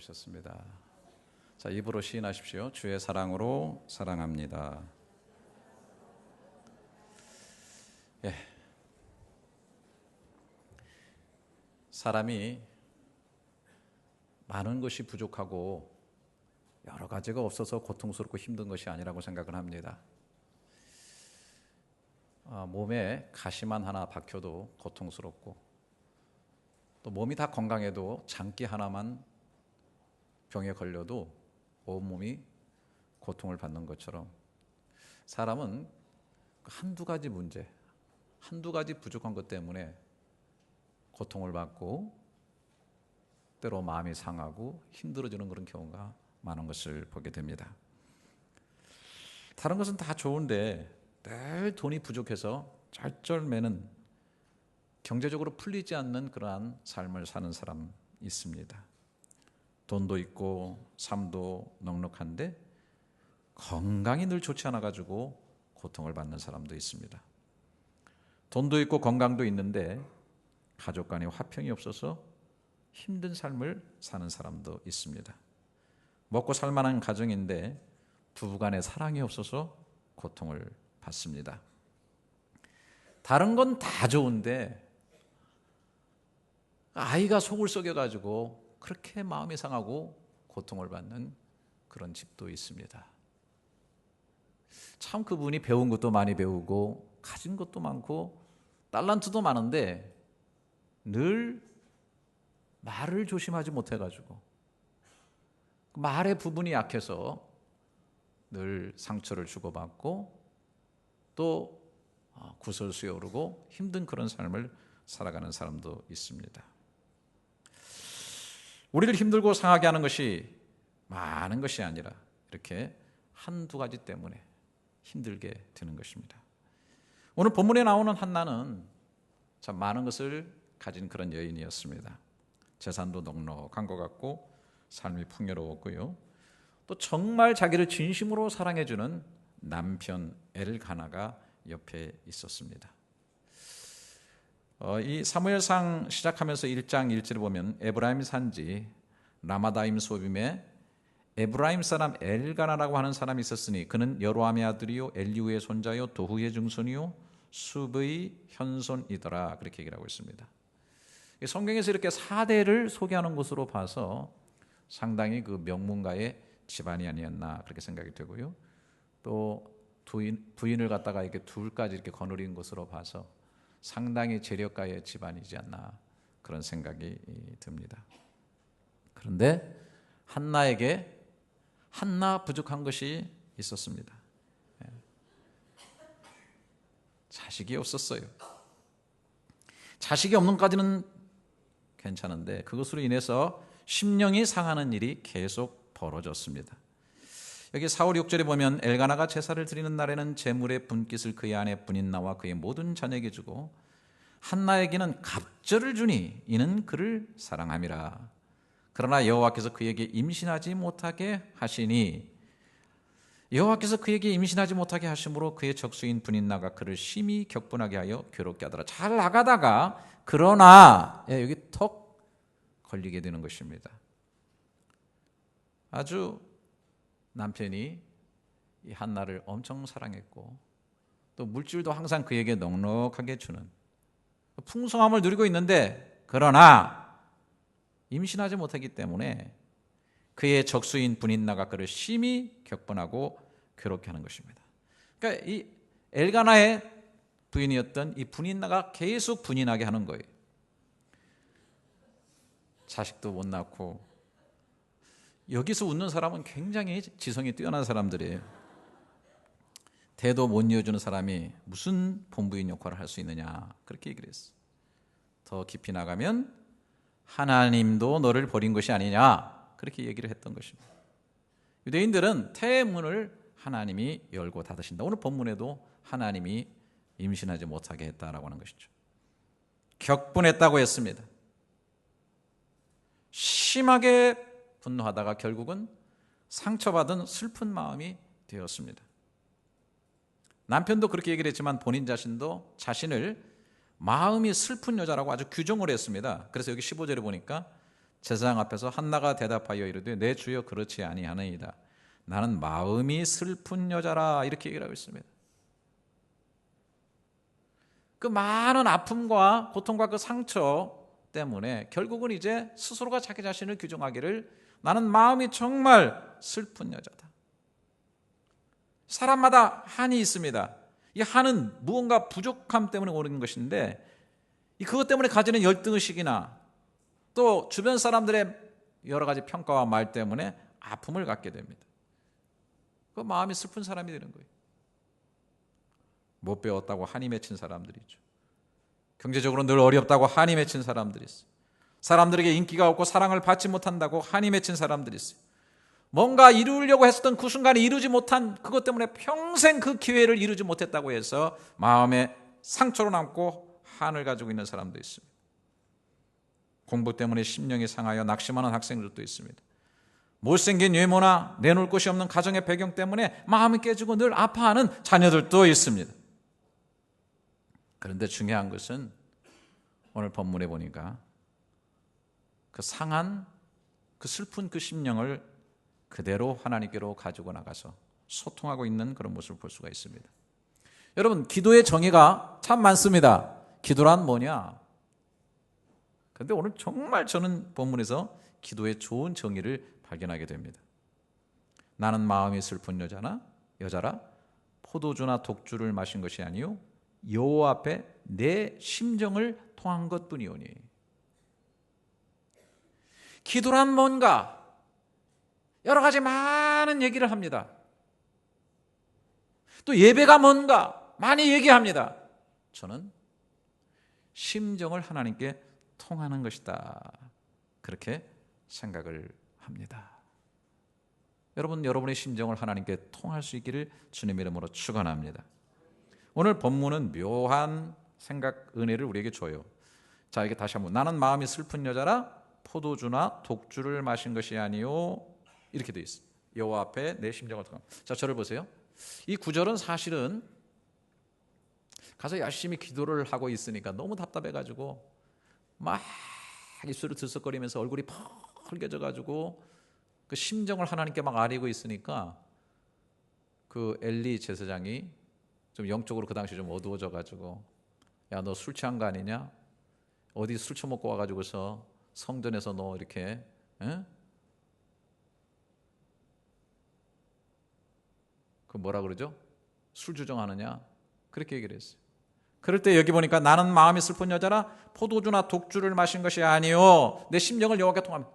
오셨습니다. 자, 입으로 시인하십시오. 주의 사랑으로 사랑합니다. 예. 사람이 많은 것이 부족하고 여러 가지가 없어서 고통스럽고 힘든 것이 아니라고 생각을 합니다. 몸에 가시만 하나 박혀도 고통스럽고, 또 몸이 다 건강해도 장기 하나만 병에 걸려도 온몸이 고통을 받는 것처럼, 사람은 한두 가지 문제, 한두 가지 부족한 것 때문에 고통을 받고 때로 마음이 상하고 힘들어지는 그런 경우가 많은 것을 보게 됩니다. 다른 것은 다 좋은데 늘 돈이 부족해서 쩔쩔매는, 경제적으로 풀리지 않는 그러한 삶을 사는 사람 있습니다. 돈도 있고 삶도 넉넉한데 건강이 늘 좋지 않아 가지고 고통을 받는 사람도 있습니다. 돈도 있고 건강도 있는데 가족 간의 화평이 없어서 힘든 삶을 사는 사람도 있습니다. 먹고 살만한 가정인데 부부 간의 사랑이 없어서 고통을 받습니다. 다른 건 다 좋은데 아이가 속을 썩여가지고 그렇게 마음이 상하고 고통을 받는 그런 집도 있습니다. 참 그분이 배운 것도 많이 배우고 가진 것도 많고 달란트도 많은데 늘 말을 조심하지 못해가지고 말의 부분이 약해서 늘 상처를 주고받고 또 구설수에 오르고 힘든 그런 삶을 살아가는 사람도 있습니다. 우리를 힘들고 상하게 하는 것이 많은 것이 아니라 이렇게 한두 가지 때문에 힘들게 되는 것입니다. 오늘 본문에 나오는 한나는 참 많은 것을 가진 그런 여인이었습니다. 재산도 넉넉한 것 같고 삶이 풍요로웠고요. 또 정말 자기를 진심으로 사랑해주는 남편 엘가나가 옆에 있었습니다. 이 사무엘상 시작하면서 1장 1절을 보면 에브라임 산지 라마다임 소빔에 에브라임 사람 엘가나라고 하는 사람이 있었으니 그는 여로함의 아들이요 엘리후의 손자요 도후의 증손이요 숲의 현손이더라, 그렇게 얘기를 하고 있습니다. 성경에서 이렇게 4대를 소개하는 것으로 봐서 상당히 그 명문가의 집안이 아니었나 그렇게 생각이 되고요. 또 부인을 갖다가 이렇게 둘까지 이렇게 거느린 것으로 봐서 상당히 재력가의 집안이지 않나 그런 생각이 듭니다. 그런데 한나에게 하나 부족한 것이 있었습니다. 자식이 없었어요. 자식이 없는 까지는 괜찮은데 그것으로 인해서 심령이 상하는 일이 계속 벌어졌습니다. 여기 4, 5, 6절에 보면 엘가나가 제사를 드리는 날에는 제물의 분깃을 그의 아내 분인나와 그의 모든 자녀에게 주고 한나에게는 갑절을 주니 이는 그를 사랑함이라. 그러나 여호와께서 그에게 임신하지 못하게 하시니, 여호와께서 그에게 임신하지 못하게 하심으로 그의 적수인 분인나가 그를 심히 격분하게 하여 괴롭게 하더라. 잘 나가다가 그러나 여기 턱 걸리게 되는 것입니다. 아주 남편이 이 한나를 엄청 사랑했고 또 물질도 항상 그에게 넉넉하게 주는 풍성함을 누리고 있는데, 그러나 임신하지 못하기 때문에 그의 적수인 분인나가 그를 심히 격분하고 괴롭게 하는 것입니다. 그러니까 이 엘가나의 부인이었던 이 분인나가 계속 분인하게 하는 거예요. 자식도 못 낳고. 여기서 웃는 사람은 굉장히 지성이 뛰어난 사람들이에요. 대도 못 이어주는 사람이 무슨 본부인 역할을 할 수 있느냐 그렇게 얘기를 했어요. 더 깊이 나가면 하나님도 너를 버린 것이 아니냐 그렇게 얘기를 했던 것입니다. 유대인들은 태문을 하나님이 열고 닫으신다. 오늘 본문에도 하나님이 임신하지 못하게 했다라고 하는 것이죠. 격분했다고 했습니다. 심하게 분노하다가 결국은 상처받은 슬픈 마음이 되었습니다. 남편도 그렇게 얘기를 했지만 본인 자신도 자신을 마음이 슬픈 여자라고 아주 규정을 했습니다. 그래서 여기 15절에 보니까 제사장 앞에서 한나가 대답하여 이르되 내 주여 그렇지 아니하나이다. 나는 마음이 슬픈 여자라 이렇게 얘기를 하고 있습니다. 그 많은 아픔과 고통과 그 상처 때문에 결국은 이제 스스로가 자기 자신을 규정하기를 나는 마음이 정말 슬픈 여자다. 사람마다 한이 있습니다. 이 한은 무언가 부족함 때문에 오는 것인데 그것 때문에 가지는 열등의식이나 또 주변 사람들의 여러 가지 평가와 말 때문에 아픔을 갖게 됩니다. 그 마음이 슬픈 사람이 되는 거예요. 못 배웠다고 한이 맺힌 사람들이죠. 경제적으로 늘 어렵다고 한이 맺힌 사람들이 있어요. 사람들에게 인기가 없고 사랑을 받지 못한다고 한이 맺힌 사람들이 있어요. 뭔가 이루려고 했었던 그 순간에 이루지 못한 그것 때문에 평생 그 기회를 이루지 못했다고 해서 마음에 상처로 남고 한을 가지고 있는 사람도 있습니다. 공부 때문에 심령이 상하여 낙심하는 학생들도 있습니다. 못생긴 외모나 내놓을 곳이 없는 가정의 배경 때문에 마음이 깨지고 늘 아파하는 자녀들도 있습니다. 그런데 중요한 것은 오늘 본문에 보니까 그 상한, 그 슬픈 그 심령을 그대로 하나님께로 가지고 나가서 소통하고 있는 그런 모습을 볼 수가 있습니다. 여러분, 기도의 정의가 참 많습니다. 기도란 뭐냐? 그런데 오늘 정말 저는 본문에서 기도의 좋은 정의를 발견하게 됩니다. 나는 마음이 슬픈 여자라 포도주나 독주를 마신 것이 아니요 여호와 앞에 내 심정을 토한 것뿐이오니. 기도란 뭔가 여러 가지 많은 얘기를 합니다. 또 예배가 뭔가 많이 얘기합니다. 저는 심정을 하나님께 통하는 것이다, 그렇게 생각을 합니다. 여러분, 여러분의 심정을 하나님께 통할 수 있기를 주님의 이름으로 축원합니다. 오늘 본문은 묘한 생각 은혜를 우리에게 줘요. 자, 이게 다시 한번, 나는 마음이 슬픈 여자라 포도주나 독주를 마신 것이 아니요, 이렇게 돼 있어요. 여호와 앞에 내 심정을 통함. 자, 저를 보세요. 이 구절은 사실은 가서 열심히 기도를 하고 있으니까 너무 답답해가지고 막 입술을 들썩거리면서 얼굴이 펄개져가지고 그 심정을 하나님께 막 아리고 있으니까 그 엘리 제사장이 좀 영적으로 그 당시 좀 어두워져가지고, 야, 너 술 취한 거 아니냐? 어디 술 처먹고 와가지고서 성전에서 너 이렇게 그 뭐라 그러죠? 술 주정하느냐? 그렇게 얘기를 했어요. 그럴 때 여기 보니까 나는 마음이 슬픈 여자라 포도주나 독주를 마신 것이 아니요 내 심령을 여호와께 통함.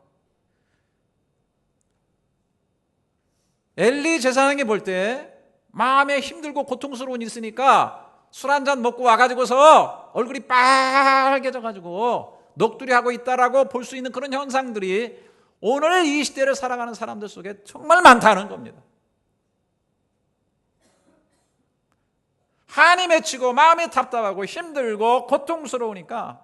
엘리 제사장이 볼 때 마음에 힘들고 고통스러운 일이 있으니까 술 한잔 먹고 와가지고서 얼굴이 빨개져가지고 넋두리하고 있다라고 볼 수 있는 그런 현상들이 오늘 이 시대를 살아가는 사람들 속에 정말 많다는 겁니다. 한이 맺히고 마음이 답답하고 힘들고 고통스러우니까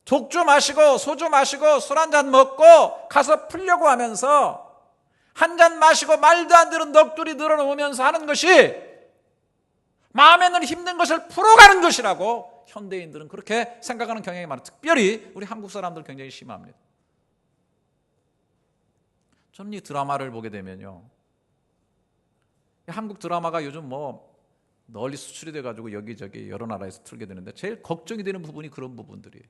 독주 마시고 소주 마시고 술 한잔 먹고 가서 풀려고 하면서 한 잔 마시고 말도 안 되는 넋두리 늘어놓으면서 하는 것이 마음에 늘 힘든 것을 풀어가는 것이라고 현대인들은 그렇게 생각하는 경향이 많아요. 특별히 우리 한국 사람들 굉장히 심합니다. 저는 이 드라마를 보게 되면요, 한국 드라마가 요즘 뭐 널리 수출이 돼가지고 여기저기 여러 나라에서 틀게 되는데 제일 걱정이 되는 부분이 그런 부분들이에요.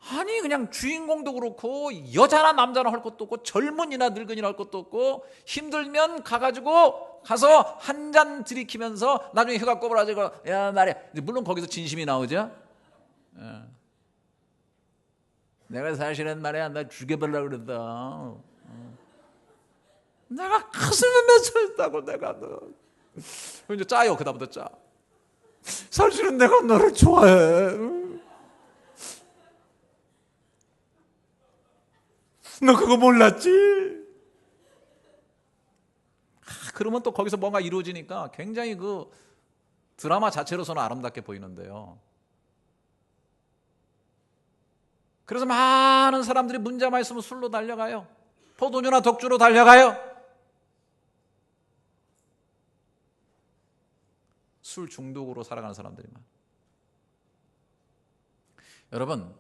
아니, 그냥 주인공도 그렇고 여자나 남자나 할 것도 없고 젊은이나 늙은이나 할 것도 없고 힘들면 가가지고 가서 한 잔 들이키면서 나중에 혀가 꼬부라지고 야 말이야. 물론 거기서 진심이 나오죠. 내가 사실은 말이야 나 죽여보려고 그랬다. 내가 가슴에 맺혀있다고 내가 너. 이제 짜요. 그다음부터 짜. 사실은 내가 너를 좋아해. 너 그거 몰랐지? 그러면 또 거기서 뭔가 이루어지니까 굉장히 그 드라마 자체로서는 아름답게 보이는데요. 그래서 많은 사람들이 문제만 있으면 술로 달려가요. 포도주나 독주로 달려가요. 술 중독으로 살아가는 사람들이 많아요. 여러분,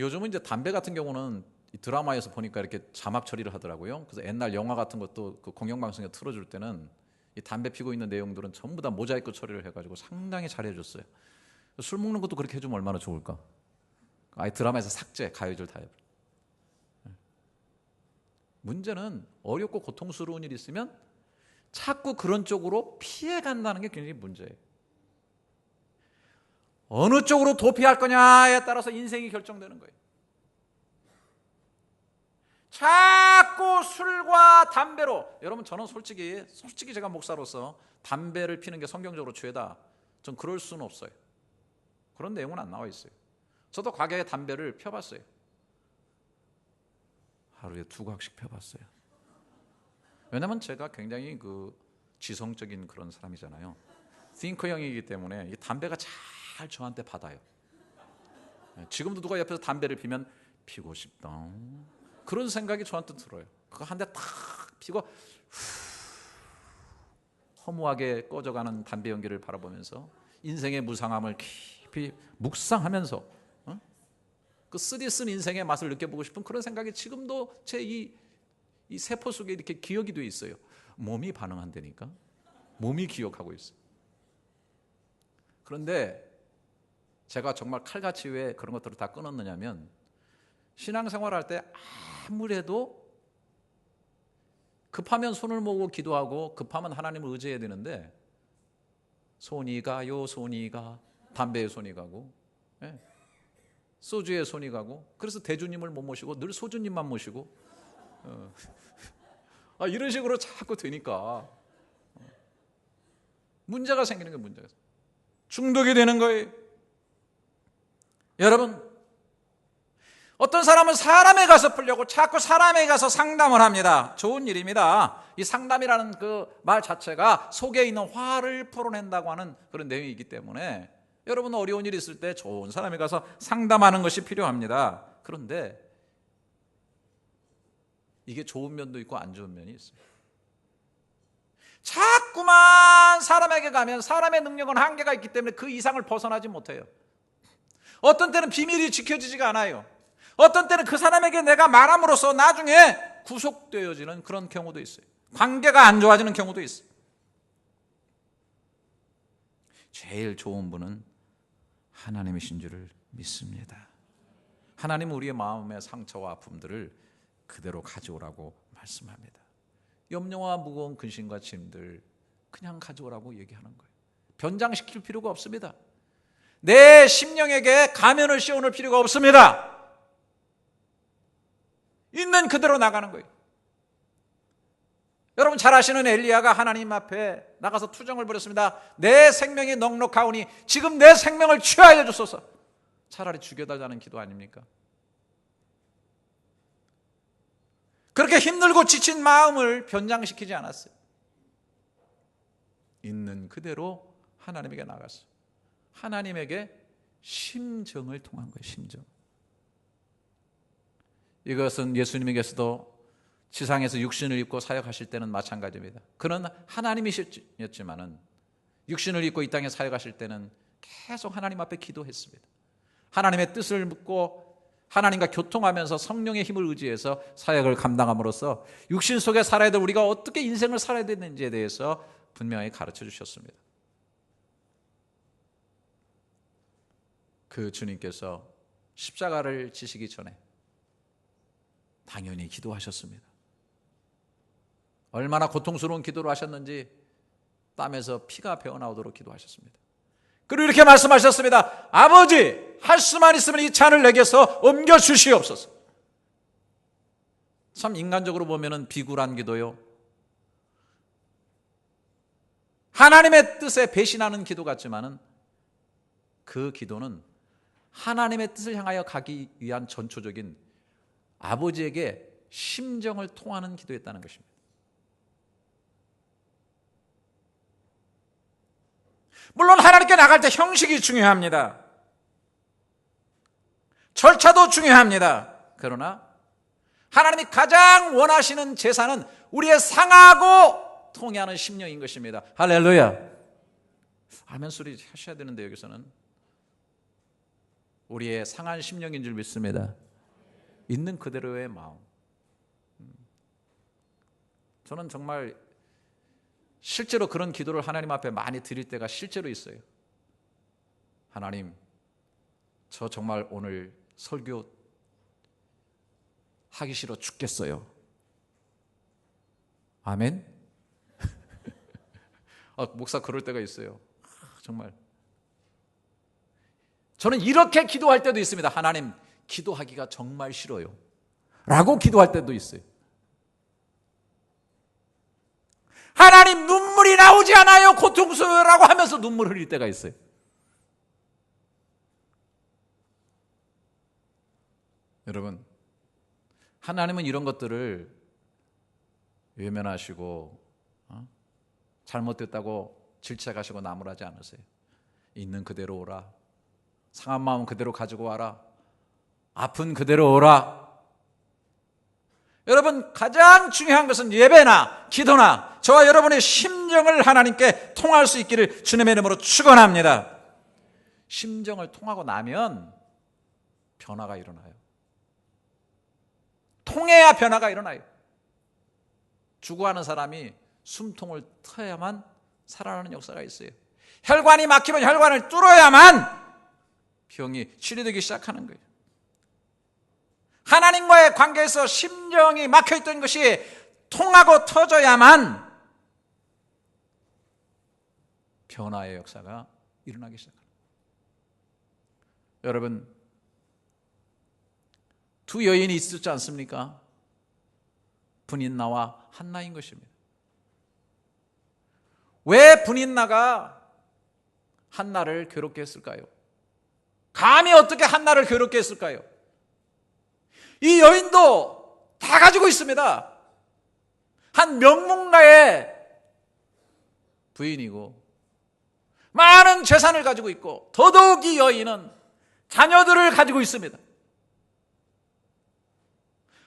요즘은 이제 담배 같은 경우는 이 드라마에서 보니까 이렇게 자막 처리를 하더라고요. 그래서 옛날 영화 같은 것도 그 공영방송에 틀어줄 때는 이 담배 피고 있는 내용들은 전부 다 모자이크 처리를 해가지고 상당히 잘해줬어요. 술 먹는 것도 그렇게 해주면 얼마나 좋을까. 아예 드라마에서 삭제, 가요절 다 해버려. 문제는 어렵고 고통스러운 일이 있으면 자꾸 그런 쪽으로 피해간다는 게 굉장히 문제예요. 어느 쪽으로 도피할 거냐에 따라서 인생이 결정되는 거예요. 자꾸 술과 담배로, 여러분 저는 솔직히 제가 목사로서 담배를 피는 게 성경적으로 죄다, 전 그럴 수는 없어요. 그런 내용은 안 나와 있어요. 저도 과거에 담배를 펴봤어요. 하루에 2각씩 펴봤어요. 왜냐면 제가 굉장히 그 지성적인 그런 사람이잖아요. 띵커형이기 때문에 이 담배가 잘 저한테 받아요. 지금도 누가 옆에서 담배를 피면 피고 싶다, 그런 생각이 저한테 들어요. 그거 한 대 탁 피고 허무하게 꺼져가는 담배 연기를 바라보면서 인생의 무상함을 깊이 묵상하면서 그 쓰디 쓴 인생의 맛을 느껴보고 싶은 그런 생각이 지금도 제 이 세포 속에 이렇게 기억이 돼 있어요. 몸이 반응한다니까. 몸이 기억하고 있어요. 그런데 제가 정말 칼같이 왜 그런 것들을 다 끊었느냐면, 신앙생활할 때 아무래도 급하면 손을 모으고 기도하고 급하면 하나님을 의지해야 되는데, 손이 가요, 손이 가. 담배에 손이 가고, 소주에 손이 가고, 그래서 대주님을 못 모시고 늘 소주님만 모시고, 이런 식으로 자꾸 되니까 문제가 생기는 거예요. 문제가 중독이 되는 거예요. 여러분, 어떤 사람은 사람에 가서 풀려고 자꾸 사람에 가서 상담을 합니다. 좋은 일입니다. 이 상담이라는 그 말 자체가 속에 있는 화를 풀어낸다고 하는 그런 내용이기 때문에 여러분 어려운 일이 있을 때 좋은 사람에 가서 상담하는 것이 필요합니다. 그런데 이게 좋은 면도 있고 안 좋은 면이 있어요. 자꾸만 사람에게 가면 사람의 능력은 한계가 있기 때문에 그 이상을 벗어나지 못해요. 어떤 때는 비밀이 지켜지지가 않아요. 어떤 때는 그 사람에게 내가 말함으로써 나중에 구속되어지는 그런 경우도 있어요. 관계가 안 좋아지는 경우도 있어요. 제일 좋은 분은 하나님이신 줄을 믿습니다. 하나님은 우리의 마음의 상처와 아픔들을 그대로 가져오라고 말씀합니다. 염려와 무거운 근심과 짐들 그냥 가져오라고 얘기하는 거예요. 변장시킬 필요가 없습니다. 내 심령에게 가면을 씌워놓을 필요가 없습니다. 있는 그대로 나가는 거예요. 여러분 잘 아시는 엘리야가 하나님 앞에 나가서 투정을 벌였습니다. 내 생명이 넉넉하오니 지금 내 생명을 취하여 주소서. 차라리 죽여달라는 기도 아닙니까? 그렇게 힘들고 지친 마음을 변장시키지 않았어요. 있는 그대로 하나님에게 나갔어요. 하나님에게 심정을 통한 거예요. 심정. 이것은 예수님에게서도 지상에서 육신을 입고 사역하실 때는 마찬가지입니다. 그는 하나님이셨지만은 육신을 입고 이 땅에 사역하실 때는 계속 하나님 앞에 기도했습니다. 하나님의 뜻을 묻고 하나님과 교통하면서 성령의 힘을 의지해서 사역을 감당함으로써 육신 속에 살아야 될 우리가 어떻게 인생을 살아야 되는지에 대해서 분명히 가르쳐 주셨습니다. 그 주님께서 십자가를 지시기 전에 당연히 기도하셨습니다. 얼마나 고통스러운 기도를 하셨는지 땀에서 피가 배어나오도록 기도하셨습니다. 그리고 이렇게 말씀하셨습니다. 아버지, 할 수만 있으면 이 잔을 내게서 옮겨주시옵소서. 참 인간적으로 보면 비굴한 기도요, 하나님의 뜻에 배신하는 기도 같지만은 그 기도는 하나님의 뜻을 향하여 가기 위한 전초적인 아버지에게 심정을 통하는 기도였다는 것입니다. 물론 하나님께 나갈 때 형식이 중요합니다. 절차도 중요합니다. 그러나 하나님이 가장 원하시는 제사는 우리의 상하고 통해하는 심령인 것입니다. 할렐루야. 아멘 소리 하셔야 되는데 여기서는 우리의 상한 심령인 줄 믿습니다. 있는 그대로의 마음. 저는 정말 실제로 그런 기도를 하나님 앞에 많이 드릴 때가 실제로 있어요. 하나님, 저 정말 오늘 설교 하기 싫어 죽겠어요. 아멘? 목사 그럴 때가 있어요. 정말. 저는 이렇게 기도할 때도 있습니다. 하나님, 기도하기가 정말 싫어요. 라고 기도할 때도 있어요. 하나님, 눈물이 나오지 않아요. 고통스러워라고 하면서 눈물 흘릴 때가 있어요. 여러분, 하나님은 이런 것들을 외면하시고 잘못됐다고 질책하시고 나무라지 않으세요. 있는 그대로 오라. 상한 마음 그대로 가지고 와라. 아픈 그대로 오라. 여러분, 가장 중요한 것은 예배나 기도나 저와 여러분의 심정을 하나님께 통할 수 있기를 주님의 이름으로 축원합니다. 심정을 통하고 나면 변화가 일어나요. 통해야 변화가 일어나요. 죽어가는 사람이 숨통을 트어야만 살아나는 역사가 있어요. 혈관이 막히면 혈관을 뚫어야만 병이 치료되기 시작하는 거예요. 하나님과의 관계에서 심정이 막혀있던 것이 통하고 터져야만 변화의 역사가 일어나기 시작합니다. 여러분, 두 여인이 있었지 않습니까? 분인나와 한나인 것입니다. 왜 분인나가 한나를 괴롭게 했을까요? 감히 어떻게 한나를 괴롭게 했을까요? 이 여인도 다 가지고 있습니다. 한 명문가의 부인이고 많은 재산을 가지고 있고 더더욱 이 여인은 자녀들을 가지고 있습니다.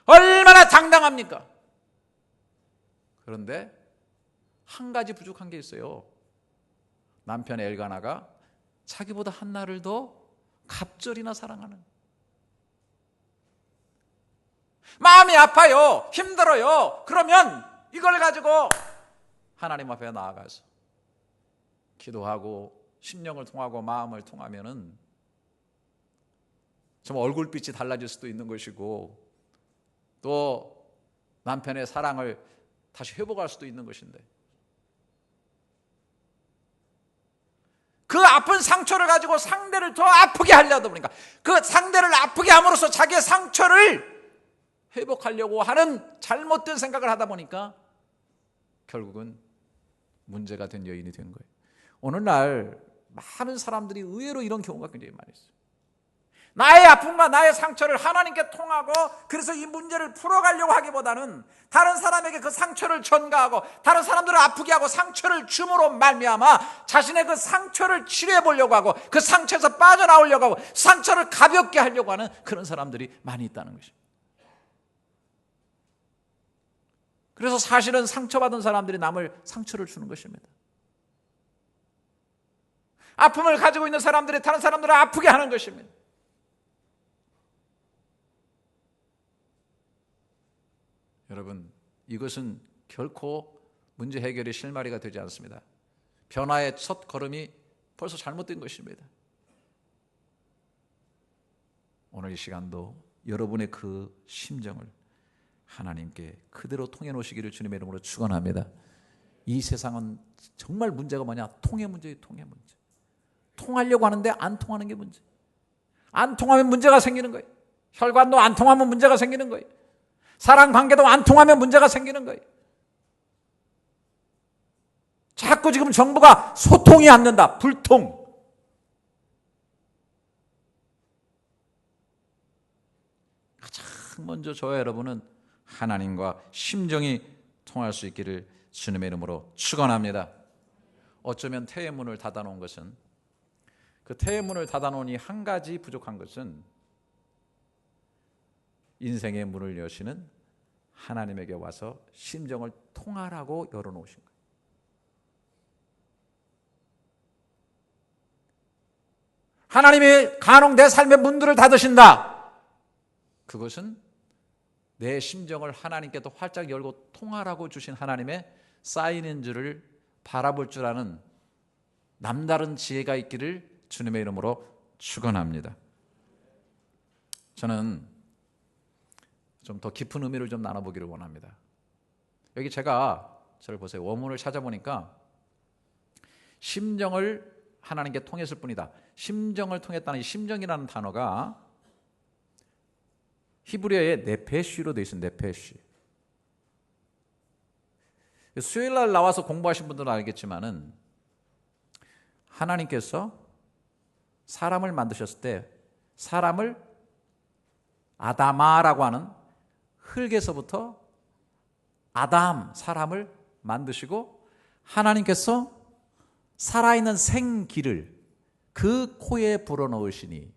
얼마나 당당합니까? 그런데 한 가지 부족한 게 있어요. 남편 엘가나가 자기보다 한나를 더 갑절이나 사랑하는. 마음이 아파요. 힘들어요. 그러면 이걸 가지고 하나님 앞에 나아가서 기도하고 심령을 통하고 마음을 통하면은 좀 얼굴빛이 달라질 수도 있는 것이고 또 남편의 사랑을 다시 회복할 수도 있는 것인데 그 아픈 상처를 가지고 상대를 더 아프게 하려다 보니까 그 상대를 아프게 함으로써 자기의 상처를 회복하려고 하는 잘못된 생각을 하다 보니까 결국은 문제가 된 여인이 된 거예요. 오늘날 많은 사람들이 의외로 이런 경우가 굉장히 많이 있어요. 나의 아픔과 나의 상처를 하나님께 통하고 그래서 이 문제를 풀어가려고 하기보다는 다른 사람에게 그 상처를 전가하고 다른 사람들을 아프게 하고 상처를 줌으로 말미암아 자신의 그 상처를 치료해 보려고 하고 그 상처에서 빠져나오려고 하고 상처를 가볍게 하려고 하는 그런 사람들이 많이 있다는 것입니다. 그래서 사실은 상처받은 사람들이 남을 상처를 주는 것입니다. 아픔을 가지고 있는 사람들이 다른 사람들을 아프게 하는 것입니다. 여러분, 이것은 결코 문제 해결의 실마리가 되지 않습니다. 변화의 첫 걸음이 벌써 잘못된 것입니다. 오늘 이 시간도 여러분의 그 심정을 하나님께 그대로 통해 놓으시기를 주님의 이름으로 축원합니다. 이 세상은 정말 문제가 뭐냐? 통해 문제예요. 통해 문제. 통하려고 하는데 안 통하는 게 문제. 안 통하면 문제가 생기는 거예요. 혈관도 안 통하면 문제가 생기는 거예요. 사랑 관계도 안 통하면 문제가 생기는 거예요. 자꾸 지금 정부가 소통이 안 된다. 불통. 가장 먼저 저와 여러분은 하나님과 심정이 통할 수 있기를 주님의 이름으로 축원합니다. 어쩌면 태의 문을 닫아놓은 것은 그 태의 문을 닫아놓으니 한 가지 부족한 것은 인생의 문을 여시는 하나님에게 와서 심정을 통하라고 열어놓으신 거예요. 하나님이 간혹 내 삶의 문들을 닫으신다. 그것은 내 심정을 하나님께 또 활짝 열고 통하라고 주신 하나님의 사인인 줄을 바라볼 줄 아는 남다른 지혜가 있기를 주님의 이름으로 축원합니다. 저는 좀 더 깊은 의미를 좀 나눠보기를 원합니다. 여기 제가 저를 보세요. 원문을 찾아보니까 심정을 하나님께 통했을 뿐이다. 심정을 통했다는 이 심정이라는 단어가 히브리어의 네페쉬로 되어 있습니다. 네페쉬. 수요일 날 나와서 공부하신 분들은 알겠지만은 하나님께서 사람을 만드셨을 때 사람을 아다마라고 하는 흙에서부터 아담, 사람을 만드시고 하나님께서 살아있는 생기를 그 코에 불어넣으시니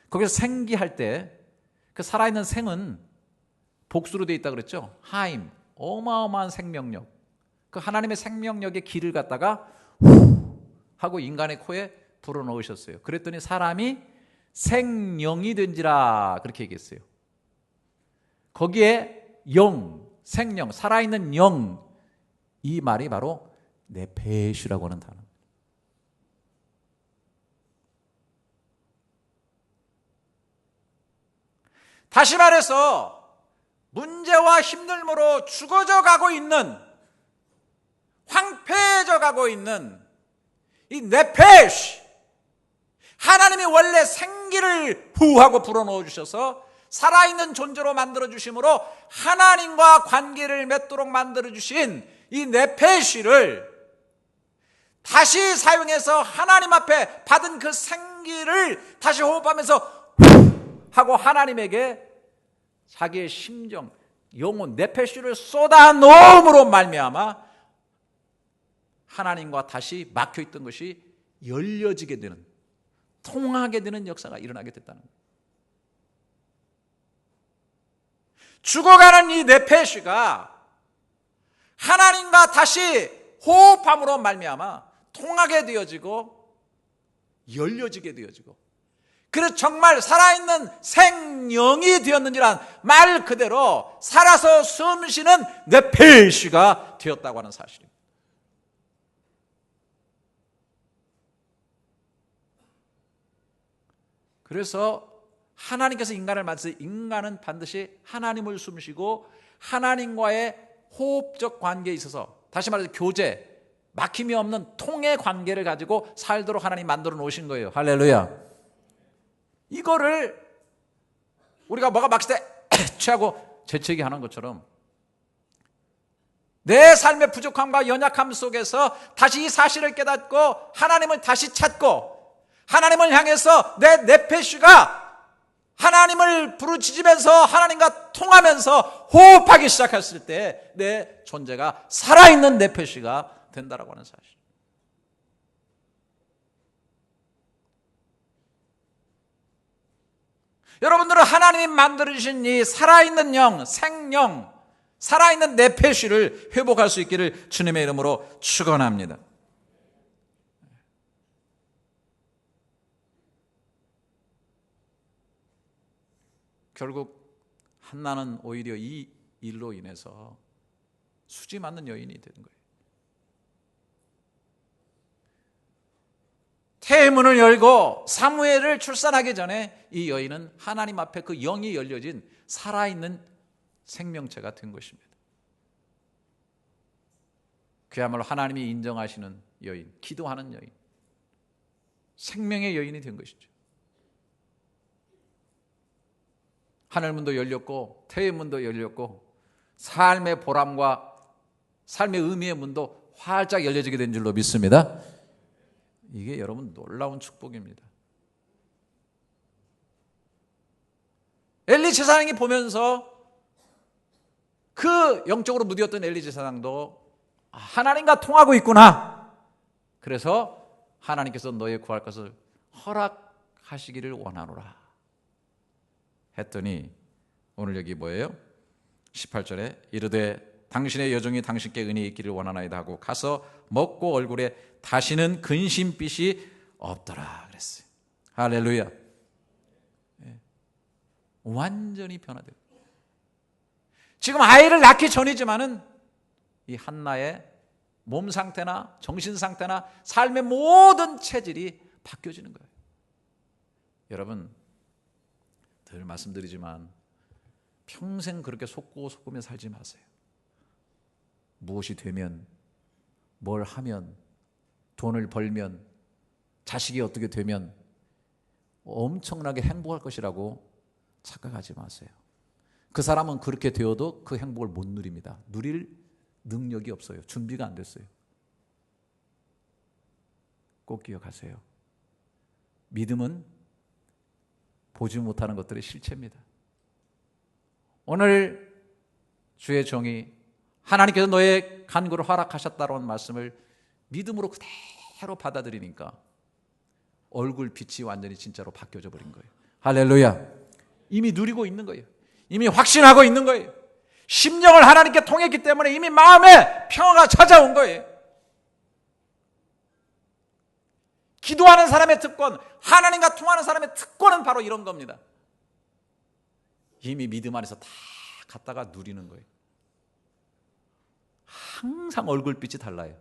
거기서 생기할 때 그 살아있는 생은 복수로 되어 있다 그랬죠. 하임, 어마어마한 생명력. 그 하나님의 생명력의 기를 갖다가 후 하고 인간의 코에 불어넣으셨어요. 그랬더니 사람이 생령이 된지라 그렇게 얘기했어요. 거기에 영, 생령, 살아있는 영, 이 말이 바로 네페시라고 하는 단어. 다시 말해서 문제와 힘듦으로 죽어져 가고 있는, 황폐해져 가고 있는 이 네페시, 하나님이 원래 생기를 후하고 불어넣어 주셔서 살아있는 존재로 만들어 주심으로 하나님과 관계를 맺도록 만들어 주신 이 네페시를 다시 사용해서 하나님 앞에 받은 그 생기를 다시 호흡하면서 하고 하나님에게 자기의 심정, 영혼, 네페시를 쏟아 놓음으로 말미암아 하나님과 다시 막혀있던 것이 열려지게 되는, 통하게 되는 역사가 일어나게 됐다는 거예요. 죽어가는 이 네페시가 하나님과 다시 호흡함으로 말미암아 통하게 되어지고 열려지게 되어지고, 그래서 정말 살아있는 생명이 되었는지란 말 그대로 살아서 숨쉬는 네페시가 되었다고 하는 사실입니다. 그래서 하나님께서 인간을 만드셔서 인간은 반드시 하나님을 숨쉬고 하나님과의 호흡적 관계에 있어서, 다시 말해서 교제, 막힘이 없는 통의 관계를 가지고 살도록 하나님 만들어 놓으신 거예요. 할렐루야. 이거를 우리가 뭐가 막힐 때 취하고 재채기 하는 것처럼 내 삶의 부족함과 연약함 속에서 다시 이 사실을 깨닫고 하나님을 다시 찾고 하나님을 향해서 내 네페시가 하나님을 부르짖으면서 하나님과 통하면서 호흡하기 시작했을 때 내 존재가 살아있는 네페시가 된다라고 하는 사실. 여러분들은 하나님이 만들어주신 이 살아있는 영, 생명, 살아있는 네페시를 회복할 수 있기를 주님의 이름으로 축원합니다. 결국 한나는 오히려 이 일로 인해서 수지 맞는 여인이 되는 거예요. 태문을 열고 사무엘을 출산하기 전에 이 여인은 하나님 앞에 그 영이 열려진 살아있는 생명체가 된 것입니다. 그야말로 하나님이 인정하시는 여인, 기도하는 여인, 생명의 여인이 된 것이죠. 하늘문도 열렸고 태의 문도 열렸고 삶의 보람과 삶의 의미의 문도 활짝 열려지게 된 줄로 믿습니다. 이게 여러분 놀라운 축복입니다. 엘리 제사장이 보면서 그 영적으로 무디었던 엘리 제사장도 하나님과 통하고 있구나. 그래서 하나님께서 너의 구할 것을 허락하시기를 원하노라 했더니 오늘 여기 뭐예요? 18절에 이르되 당신의 여종이 당신께 은혜 있기를 원하나이다 하고 가서 먹고 얼굴에 다시는 근심빛이 없더라 그랬어요. 할렐루야. 예. 완전히 변화돼요. 지금 아이를 낳기 전이지만은 이 한나의 몸 상태나 정신 상태나 삶의 모든 체질이 바뀌어지는 거예요. 여러분, 늘 말씀드리지만 평생 그렇게 속고 살지 마세요. 무엇이 되면, 뭘 하면, 돈을 벌면, 자식이 어떻게 되면 엄청나게 행복할 것이라고 착각하지 마세요. 그 사람은 그렇게 되어도 그 행복을 못 누립니다. 누릴 능력이 없어요. 준비가 안 됐어요. 꼭 기억하세요. 믿음은 보지 못하는 것들의 실체입니다. 오늘 주의 종이 하나님께서 너의 간구를 허락하셨다는 말씀을 믿음으로 그대로 받아들이니까 얼굴 빛이 완전히 진짜로 바뀌어져 버린 거예요. 할렐루야. 이미 누리고 있는 거예요. 이미 확신하고 있는 거예요. 심령을 하나님께 통했기 때문에 이미 마음에 평화가 찾아온 거예요. 기도하는 사람의 특권, 하나님과 통하는 사람의 특권은 바로 이런 겁니다. 이미 믿음 안에서 다 갖다가 누리는 거예요. 항상 얼굴빛이 달라요.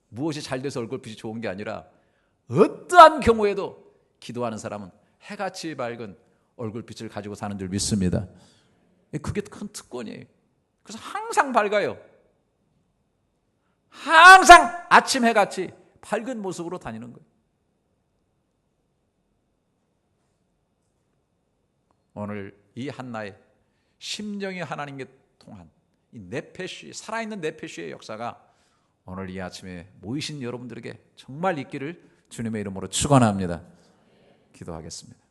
무엇이 잘 돼서 얼굴빛이 좋은 게 아니라 어떠한 경우에도 기도하는 사람은 해같이 밝은 얼굴빛을 가지고 사는 줄 믿습니다. 그게 큰 특권이에요. 그래서 항상 밝아요. 항상 아침 해같이 밝은 모습으로 다니는 거예요. 오늘 이 한나의 심령이 하나님께 통한 이 네페쉬, 살아있는 네페쉬의 역사가 오늘 이 아침에 모이신 여러분들에게 정말 있기를 주님의 이름으로 축원합니다. 기도하겠습니다.